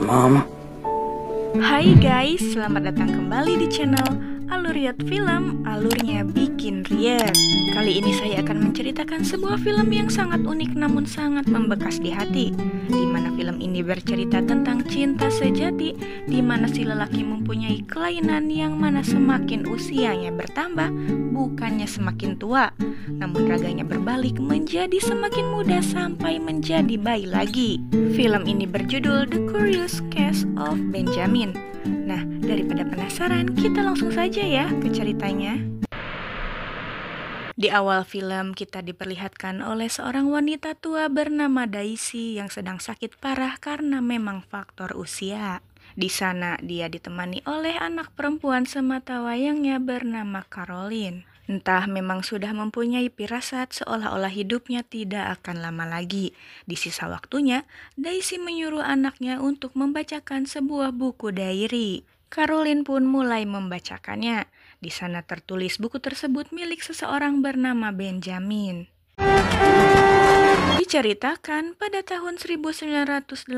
Mom. Hai guys, selamat datang kembali di channel Aluriat Film, alurnya bikin riat. Kali ini saya akan menceritakan sebuah film yang sangat unik namun sangat membekas di hati. Di mana film ini bercerita tentang cinta sejati, di mana si lelaki mempunyai kelainan yang mana semakin usianya bertambah, bukannya semakin tua, namun raganya berbalik menjadi semakin muda sampai menjadi bayi lagi. Film ini berjudul The Curious Case of Benjamin. Nah, daripada penasaran, kita langsung saja ya ke ceritanya. Di awal film kita diperlihatkan oleh seorang wanita tua bernama Daisy yang sedang sakit parah karena memang faktor usia. Di sana dia ditemani oleh anak perempuan sematawayangnya bernama Caroline. Entah memang sudah mempunyai firasat seolah-olah hidupnya tidak akan lama lagi. Di sisa waktunya, Daisy menyuruh anaknya untuk membacakan sebuah buku diary. Caroline pun mulai membacakannya. Di sana tertulis buku tersebut milik seseorang bernama Benjamin. Diceritakan pada tahun 1985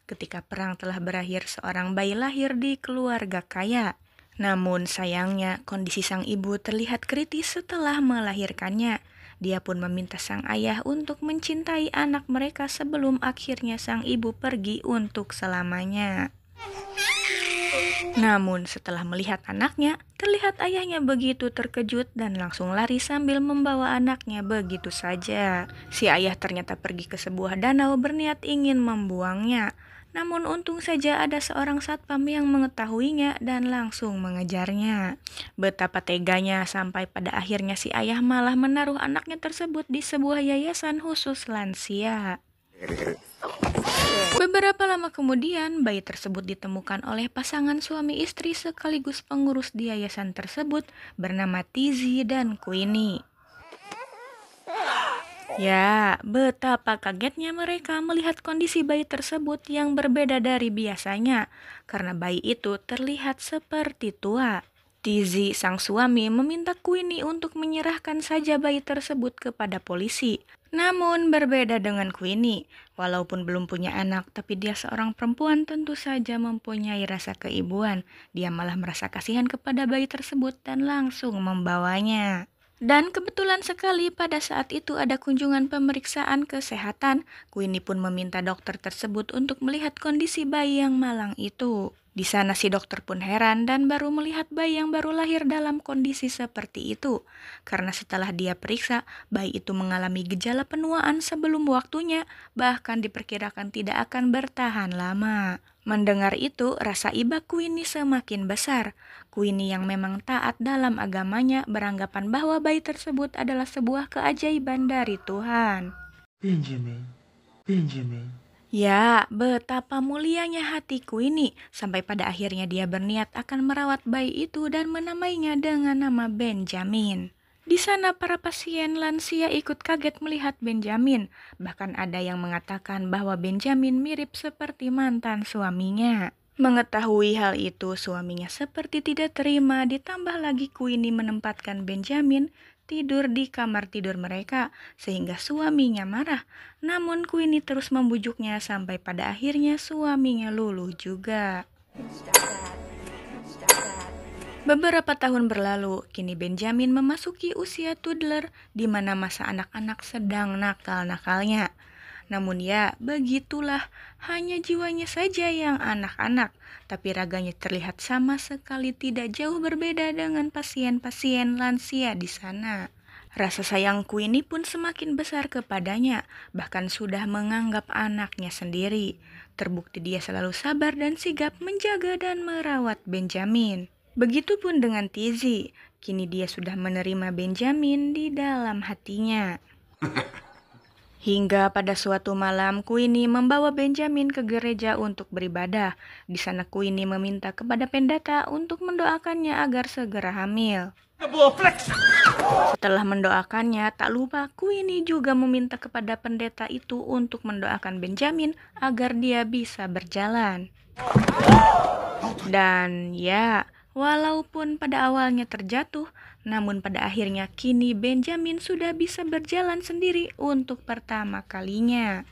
ketika perang telah berakhir, seorang bayi lahir di keluarga kaya. Namun sayangnya kondisi sang ibu terlihat kritis setelah melahirkannya. Dia pun meminta sang ayah untuk mencintai anak mereka sebelum akhirnya sang ibu pergi untuk selamanya. Namun setelah melihat anaknya, terlihat ayahnya begitu terkejut dan langsung lari sambil membawa anaknya begitu saja. Si ayah ternyata pergi ke sebuah danau berniat ingin membuangnya. Namun untung saja ada seorang satpam yang mengetahuinya dan langsung mengejarnya. Betapa teganya sampai pada akhirnya si ayah malah menaruh anaknya tersebut di sebuah yayasan khusus lansia. Beberapa lama kemudian, bayi tersebut ditemukan oleh pasangan suami istri sekaligus pengurus di yayasan tersebut bernama Tizzy dan Queenie. Ya, betapa kagetnya mereka melihat kondisi bayi tersebut yang berbeda dari biasanya, karena bayi itu terlihat seperti tua. Tizzy, sang suami, meminta Queenie untuk menyerahkan saja bayi tersebut kepada polisi. Namun berbeda dengan Queenie, walaupun belum punya anak, tapi dia seorang perempuan tentu saja mempunyai rasa keibuan. Dia malah merasa kasihan kepada bayi tersebut dan langsung membawanya. Dan kebetulan sekali pada saat itu ada kunjungan pemeriksaan kesehatan. Queenie pun meminta dokter tersebut untuk melihat kondisi bayi yang malang itu. Di sana si dokter pun heran dan baru melihat bayi yang baru lahir dalam kondisi seperti itu. Karena setelah dia periksa, bayi itu mengalami gejala penuaan sebelum waktunya, bahkan diperkirakan tidak akan bertahan lama. Mendengar itu, rasa iba Queenie semakin besar. Queenie yang memang taat dalam agamanya beranggapan bahwa bayi tersebut adalah sebuah keajaiban dari Tuhan. Benjamin. Ya, betapa mulianya hati Queenie sampai pada akhirnya dia berniat akan merawat bayi itu dan menamainya dengan nama Benjamin. Di sana para pasien lansia ikut kaget melihat Benjamin. Bahkan ada yang mengatakan bahwa Benjamin mirip seperti mantan suaminya. Mengetahui hal itu, suaminya seperti tidak terima, ditambah lagi Queenie menempatkan Benjamin tidur di kamar tidur mereka, sehingga suaminya marah. Namun Queenie terus membujuknya sampai pada akhirnya suaminya luluh juga. Beberapa tahun berlalu, kini Benjamin memasuki usia toddler di mana masa anak-anak sedang nakal-nakalnya. Namun ya, begitulah, hanya jiwanya saja yang anak-anak, tapi raganya terlihat sama sekali tidak jauh berbeda dengan pasien-pasien lansia di sana. Rasa sayang Queenie pun semakin besar kepadanya, bahkan sudah menganggap anaknya sendiri. Terbukti dia selalu sabar dan sigap menjaga dan merawat Benjamin. Begitupun dengan Tizzy, kini dia sudah menerima Benjamin di dalam hatinya. Hingga pada suatu malam, Queenie membawa Benjamin ke gereja untuk beribadah. Di sana Queenie meminta kepada pendeta untuk mendoakannya agar segera hamil. Setelah mendoakannya, tak lupa Queenie juga meminta kepada pendeta itu untuk mendoakan Benjamin agar dia bisa berjalan. Dan ya, walaupun pada awalnya terjatuh, namun pada akhirnya kini Benjamin sudah bisa berjalan sendiri untuk pertama kalinya.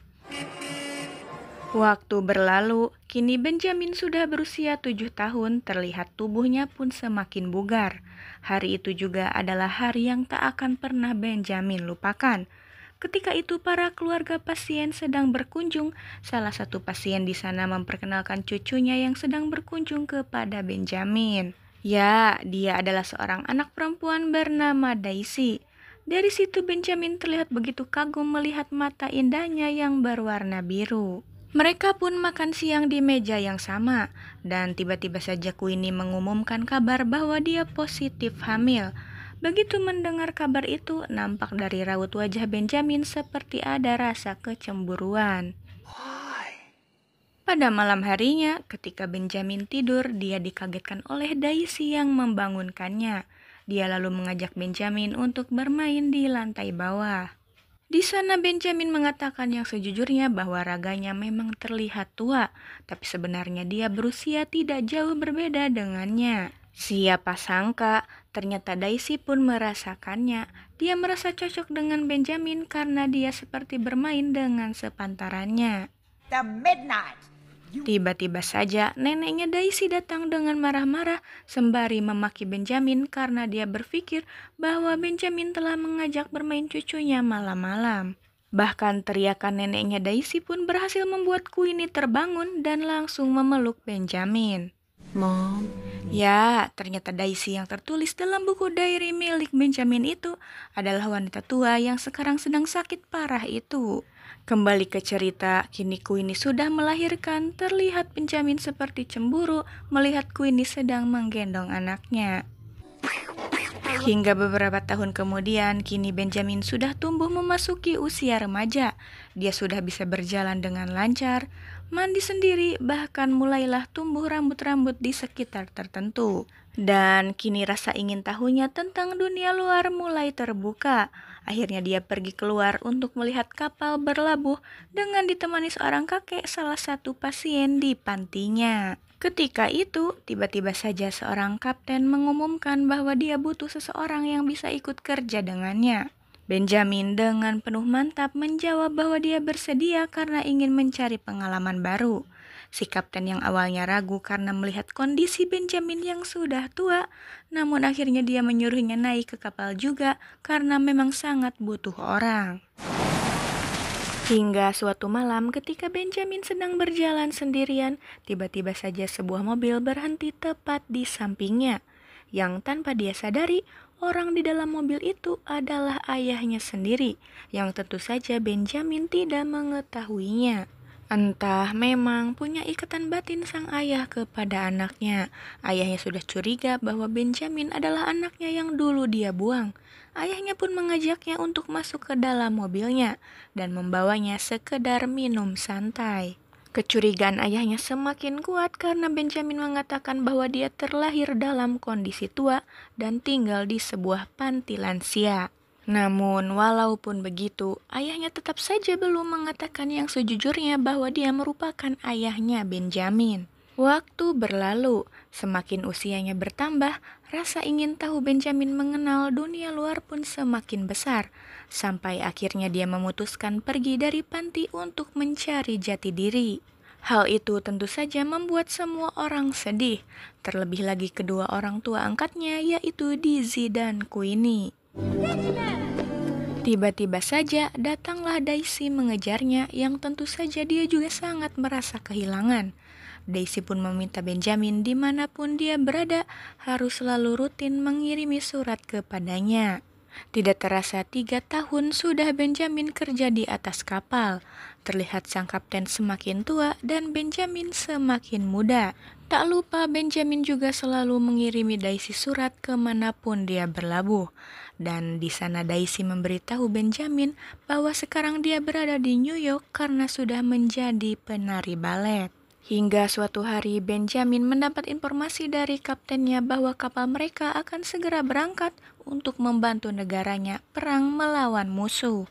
Waktu berlalu, kini Benjamin sudah berusia 7 tahun, terlihat tubuhnya pun semakin bugar. Hari itu juga adalah hari yang tak akan pernah Benjamin lupakan. Ketika itu para keluarga pasien sedang berkunjung, salah satu pasien di sana memperkenalkan cucunya yang sedang berkunjung kepada Benjamin. Ya, dia adalah seorang anak perempuan bernama Daisy. Dari situ Benjamin terlihat begitu kagum melihat mata indahnya yang berwarna biru. Mereka pun makan siang di meja yang sama, dan tiba-tiba saja Queenie mengumumkan kabar bahwa dia positif hamil. Begitu mendengar kabar itu, nampak dari raut wajah Benjamin seperti ada rasa kecemburuan. Pada malam harinya, ketika Benjamin tidur, dia dikagetkan oleh Daisy yang membangunkannya. Dia lalu mengajak Benjamin untuk bermain di lantai bawah. Di sana Benjamin mengatakan yang sejujurnya bahwa raganya memang terlihat tua, tapi sebenarnya dia berusia tidak jauh berbeda dengannya. Siapa sangka, ternyata Daisy pun merasakannya. Dia merasa cocok dengan Benjamin karena dia seperti bermain dengan sepantarannya. The midnight. Tiba-tiba saja neneknya Daisy datang dengan marah-marah sembari memaki Benjamin karena dia berpikir bahwa Benjamin telah mengajak bermain cucunya malam-malam. Bahkan teriakan neneknya Daisy pun berhasil membuat Queenie terbangun dan langsung memeluk Benjamin. Mom. Ya, ternyata Daisy yang tertulis dalam buku diary milik Benjamin itu adalah wanita tua yang sekarang sedang sakit parah itu. Kembali ke cerita, kini Queenie sudah melahirkan. Terlihat Benjamin seperti cemburu melihat Queenie sedang menggendong anaknya. Hingga beberapa tahun kemudian, kini Benjamin sudah tumbuh memasuki usia remaja. Dia sudah bisa berjalan dengan lancar, mandi sendiri, bahkan mulailah tumbuh rambut-rambut di sekitar tertentu. Dan kini rasa ingin tahunya tentang dunia luar mulai terbuka. Akhirnya dia pergi keluar untuk melihat kapal berlabuh dengan ditemani seorang kakek salah satu pasien di pantinya. Ketika itu, tiba-tiba saja seorang kapten mengumumkan bahwa dia butuh seseorang yang bisa ikut kerja dengannya. Benjamin dengan penuh mantap menjawab bahwa dia bersedia karena ingin mencari pengalaman baru. Si kapten yang awalnya ragu karena melihat kondisi Benjamin yang sudah tua, namun akhirnya dia menyuruhnya naik ke kapal juga karena memang sangat butuh orang. Hingga suatu malam ketika Benjamin sedang berjalan sendirian, tiba-tiba saja sebuah mobil berhenti tepat di sampingnya. Yang tanpa dia sadari, orang di dalam mobil itu adalah ayahnya sendiri, yang tentu saja Benjamin tidak mengetahuinya. Entah memang punya ikatan batin sang ayah kepada anaknya. Ayahnya sudah curiga bahwa Benjamin adalah anaknya yang dulu dia buang. Ayahnya pun mengajaknya untuk masuk ke dalam mobilnya dan membawanya sekedar minum santai. Kecurigaan ayahnya semakin kuat karena Benjamin mengatakan bahwa dia terlahir dalam kondisi tua dan tinggal di sebuah panti lansia. Namun, walaupun begitu, ayahnya tetap saja belum mengatakan yang sejujurnya bahwa dia merupakan ayahnya Benjamin. Waktu berlalu, semakin usianya bertambah, rasa ingin tahu Benjamin mengenal dunia luar pun semakin besar. Sampai akhirnya dia memutuskan pergi dari panti untuk mencari jati diri. Hal itu tentu saja membuat semua orang sedih, terlebih lagi kedua orang tua angkatnya yaitu Dizzy dan Queenie. Tiba-tiba saja datanglah Daisy mengejarnya yang tentu saja dia juga sangat merasa kehilangan. Daisy pun meminta Benjamin dimanapun dia berada harus selalu rutin mengirimi surat kepadanya. Tidak terasa 3 tahun sudah Benjamin kerja di atas kapal. Terlihat sang kapten semakin tua dan Benjamin semakin muda. Tak lupa Benjamin juga selalu mengirimi Daisy surat kemanapun dia berlabuh. Dan di sana Daisy memberitahu Benjamin bahwa sekarang dia berada di New York karena sudah menjadi penari balet. Hingga suatu hari Benjamin mendapat informasi dari kaptennya bahwa kapal mereka akan segera berangkat untuk membantu negaranya perang melawan musuh.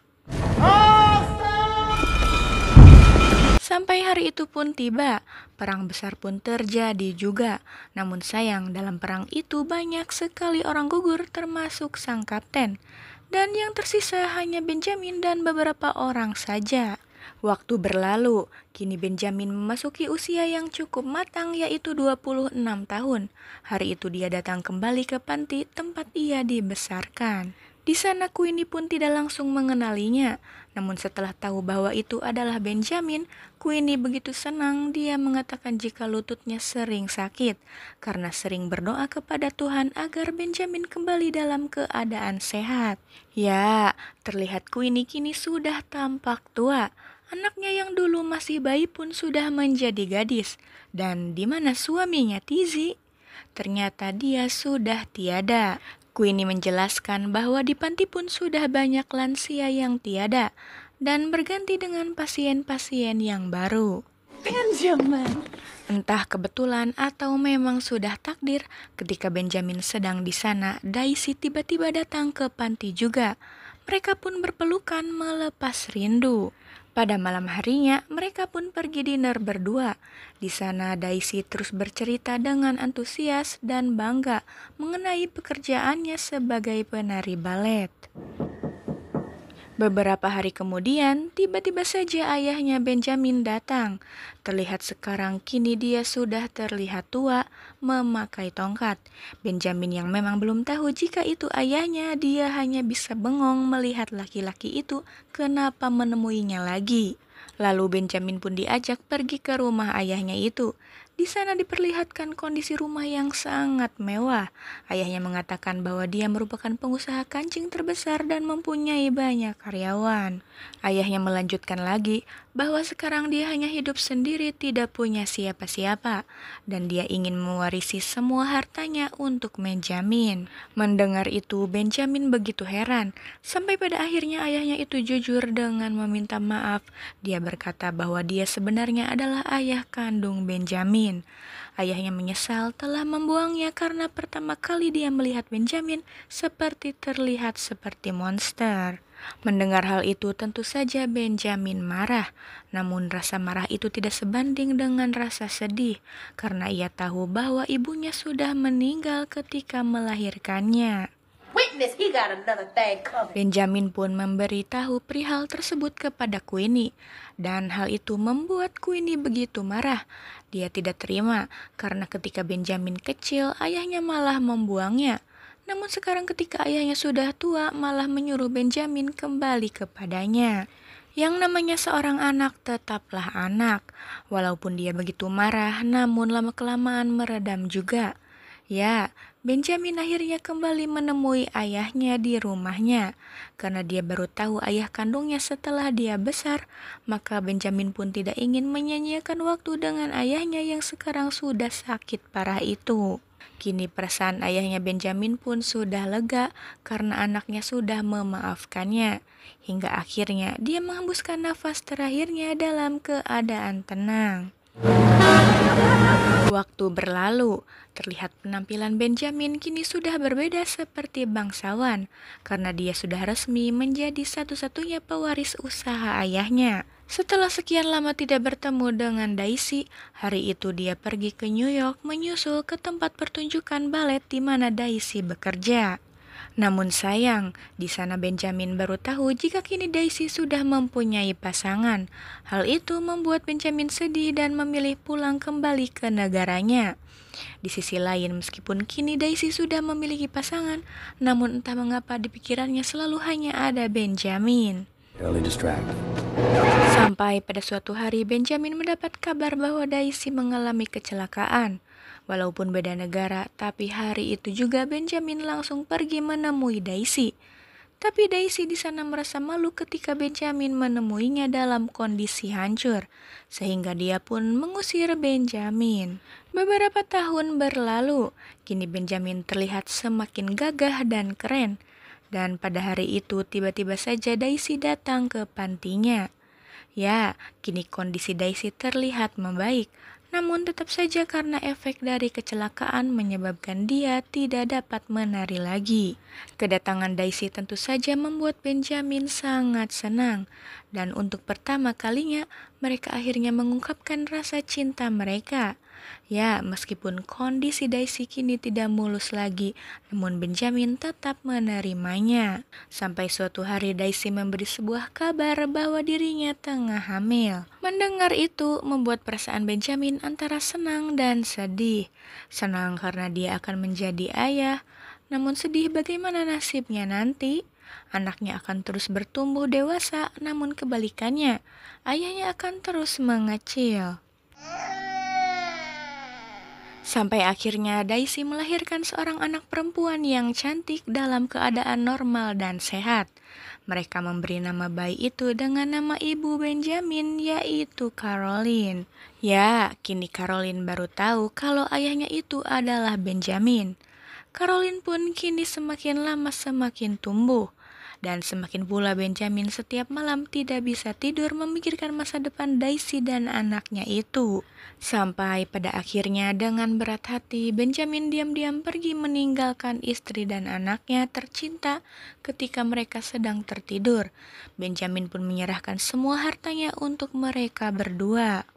Sampai hari itu pun tiba, perang besar pun terjadi juga. Namun sayang dalam perang itu banyak sekali orang gugur termasuk sang kapten. Dan yang tersisa hanya Benjamin dan beberapa orang saja. Waktu berlalu, kini Benjamin memasuki usia yang cukup matang yaitu 26 tahun. Hari itu dia datang kembali ke panti tempat ia dibesarkan. Di sana Queenie pun tidak langsung mengenalinya. Namun setelah tahu bahwa itu adalah Benjamin, Queenie begitu senang. Dia mengatakan jika lututnya sering sakit karena sering berdoa kepada Tuhan agar Benjamin kembali dalam keadaan sehat. Ya, terlihat Queenie kini sudah tampak tua. Anaknya yang dulu masih bayi pun sudah menjadi gadis. Dan di mana suaminya Tizzy? Ternyata dia sudah tiada. Queenie menjelaskan bahwa di panti pun sudah banyak lansia yang tiada dan berganti dengan pasien-pasien yang baru. Benjamin. Entah kebetulan atau memang sudah takdir, ketika Benjamin sedang di sana, Daisy tiba-tiba datang ke panti juga. Mereka pun berpelukan melepas rindu. Pada malam harinya, mereka pun pergi dinner berdua. Di sana Daisy terus bercerita dengan antusias dan bangga mengenai pekerjaannya sebagai penari balet. Beberapa hari kemudian, tiba-tiba saja ayahnya Benjamin datang. Terlihat sekarang kini dia sudah terlihat tua, memakai tongkat. Benjamin yang memang belum tahu jika itu ayahnya, dia hanya bisa bengong melihat laki-laki itu kenapa menemuinya lagi. Lalu Benjamin pun diajak pergi ke rumah ayahnya itu. Di sana diperlihatkan kondisi rumah yang sangat mewah. Ayahnya mengatakan bahwa dia merupakan pengusaha kancing terbesar dan mempunyai banyak karyawan. Ayahnya melanjutkan lagi bahwa sekarang dia hanya hidup sendiri, tidak punya siapa-siapa, dan dia ingin mewarisi semua hartanya untuk Benjamin. Mendengar itu, Benjamin begitu heran, sampai pada akhirnya ayahnya itu jujur dengan meminta maaf. Dia berkata bahwa dia sebenarnya adalah ayah kandung Benjamin. Ayahnya menyesal telah membuangnya karena pertama kali dia melihat Benjamin seperti terlihat seperti monster. Mendengar hal itu tentu saja Benjamin marah, namun rasa marah itu tidak sebanding dengan rasa sedih karena ia tahu bahwa ibunya sudah meninggal ketika melahirkannya. Witness, he got another thing coming. Benjamin pun memberitahu perihal tersebut kepada Queenie, dan hal itu membuat Queenie begitu marah. Dia tidak terima karena ketika Benjamin kecil, ayahnya malah membuangnya. Namun sekarang ketika ayahnya sudah tua, malah menyuruh Benjamin kembali kepadanya. Yang namanya seorang anak tetaplah anak. Walaupun dia begitu marah, namun lama-kelamaan meredam juga. Ya, Benjamin akhirnya kembali menemui ayahnya di rumahnya. Karena dia baru tahu ayah kandungnya setelah dia besar, maka Benjamin pun tidak ingin menyia-nyiakan waktu dengan ayahnya yang sekarang sudah sakit parah itu. Kini perasaan ayahnya Benjamin pun sudah lega karena anaknya sudah memaafkannya. Hingga akhirnya dia menghembuskan nafas terakhirnya dalam keadaan tenang. Waktu berlalu, terlihat penampilan Benjamin kini sudah berbeda seperti bangsawan, karena dia sudah resmi menjadi satu-satunya pewaris usaha ayahnya. Setelah sekian lama tidak bertemu dengan Daisy, hari itu dia pergi ke New York menyusul ke tempat pertunjukan balet di mana Daisy bekerja. Namun sayang, di sana Benjamin baru tahu jika kini Daisy sudah mempunyai pasangan. Hal itu membuat Benjamin sedih dan memilih pulang kembali ke negaranya. Di sisi lain, meskipun kini Daisy sudah memiliki pasangan, namun entah mengapa di pikirannya selalu hanya ada Benjamin. Sampai pada suatu hari Benjamin mendapat kabar bahwa Daisy mengalami kecelakaan. Walaupun beda negara, tapi hari itu juga Benjamin langsung pergi menemui Daisy. Tapi Daisy di sana merasa malu ketika Benjamin menemuinya dalam kondisi hancur, sehingga dia pun mengusir Benjamin. Beberapa tahun berlalu, kini Benjamin terlihat semakin gagah dan keren. Dan pada hari itu tiba-tiba saja Daisy datang ke pantinya. Ya, kini kondisi Daisy terlihat membaik. Namun tetap saja karena efek dari kecelakaan menyebabkan dia tidak dapat menari lagi. Kedatangan Daisy tentu saja membuat Benjamin sangat senang. Dan untuk pertama kalinya mereka akhirnya mengungkapkan rasa cinta mereka. Ya, meskipun kondisi Daisy kini tidak mulus lagi, namun Benjamin tetap menerimanya. Sampai suatu hari Daisy memberi sebuah kabar bahwa dirinya tengah hamil. Mendengar itu membuat perasaan Benjamin antara senang dan sedih. Senang karena dia akan menjadi ayah, namun sedih bagaimana nasibnya nanti. Anaknya akan terus bertumbuh dewasa, namun kebalikannya, ayahnya akan terus mengecil. Sampai akhirnya Daisy melahirkan seorang anak perempuan yang cantik dalam keadaan normal dan sehat. Mereka memberi nama bayi itu dengan nama ibu Benjamin, yaitu Caroline. Ya, kini Caroline baru tahu kalau ayahnya itu adalah Benjamin. Caroline pun kini semakin lama semakin tumbuh. Dan semakin pula Benjamin setiap malam tidak bisa tidur memikirkan masa depan Daisy dan anaknya itu. Sampai pada akhirnya dengan berat hati Benjamin diam-diam pergi meninggalkan istri dan anaknya tercinta ketika mereka sedang tertidur. Benjamin pun menyerahkan semua hartanya untuk mereka berdua.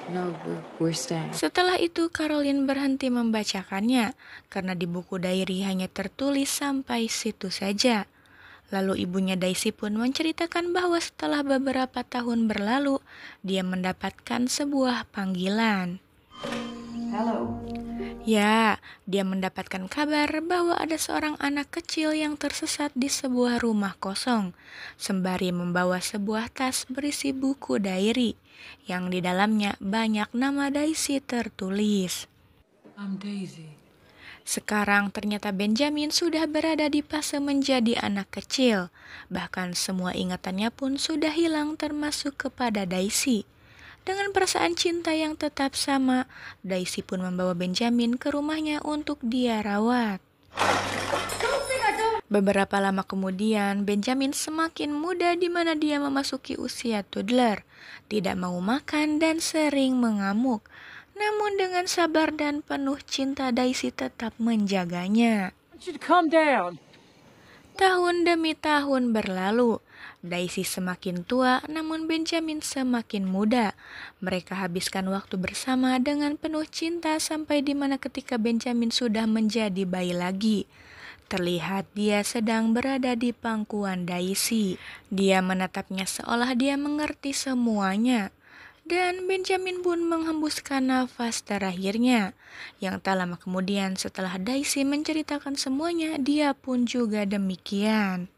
No, we're staying. Setelah itu Caroline berhenti membacakannya karena di buku diary hanya tertulis sampai situ saja. Lalu ibunya Daisy pun menceritakan bahwa setelah beberapa tahun berlalu, dia mendapatkan sebuah panggilan. Hello. Ya, dia mendapatkan kabar bahwa ada seorang anak kecil yang tersesat di sebuah rumah kosong, sembari membawa sebuah tas berisi buku diary, yang di dalamnya banyak nama Daisy tertulis. I'm Daisy. Sekarang ternyata Benjamin sudah berada di fase menjadi anak kecil. Bahkan semua ingatannya pun sudah hilang termasuk kepada Daisy. Dengan perasaan cinta yang tetap sama, Daisy pun membawa Benjamin ke rumahnya untuk dia rawat. Beberapa lama kemudian, Benjamin semakin muda di mana dia memasuki usia toddler, tidak mau makan dan sering mengamuk. Namun dengan sabar dan penuh cinta Daisy tetap menjaganya. I want you to calm down. Tahun demi tahun berlalu. Daisy semakin tua namun Benjamin semakin muda. Mereka habiskan waktu bersama dengan penuh cinta sampai di mana ketika Benjamin sudah menjadi bayi lagi. Terlihat dia sedang berada di pangkuan Daisy. Dia menatapnya seolah dia mengerti semuanya. Dan Benjamin pun menghembuskan nafas terakhirnya. Yang tak lama kemudian setelah Daisy menceritakan semuanya, dia pun juga demikian.